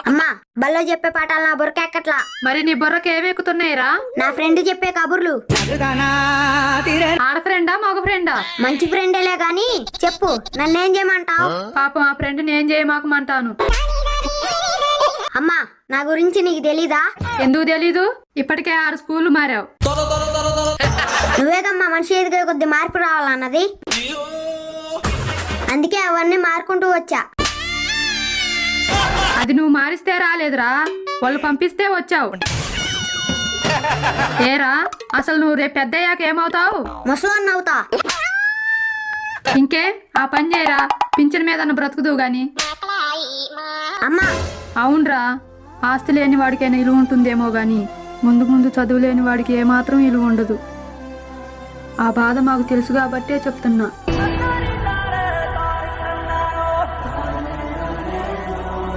అమ్మా బల్లో చెప్పే పాఠాలు నా బుర్రకెక్కట్లా. మరి నీ బుర్రకి ఏమెక్కుతున్నాయిరా? నా ఫ్రెండ్ చెప్పే కబుర్లు. ఆడ ఫ్రెండా మగ ఫ్రెండా? మంచి ఫ్రెండేలే గాని చెప్పు, నన్నేం చేయమంటావు? పాపం ఆ ఫ్రెండ్ నేను చేయమాకమంటాను. అమ్మా నా గురించి నీకు తెలీదా? ఎందుకు తెలీదు? ఇప్పటికే 6 స్కూళ్ళు మారావు. నువ్వేగమ్మా మనిషి ఎదిగే కొద్ది మార్పు రావాలన్నది. అందుకే అవన్నీ మారుకుంటూ వచ్చా. అది నువ్వు మారిస్తే రాలేదురా, వాళ్ళు పంపిస్తే వచ్చావు. ఏరా అసలు నువ్వు రేపు పెద్దయ్యాక ఏమవుతావు? ముసలోన్ని అవుతా. ఇంకే ఆ పని చేయరా, పింఛన్ మీద బ్రతుకుదు గాని. అమ్మా అవునరా, ఆస్తి లేని వాడికైనా ఇలువ ఉంటుందేమో గాని ముందు ముందు చదువు లేని వాడికి ఏమాత్రం ఇలువ ఉండదు. ఆ బాధ మాకు తెలుసు కాబట్టే చెప్తున్నా.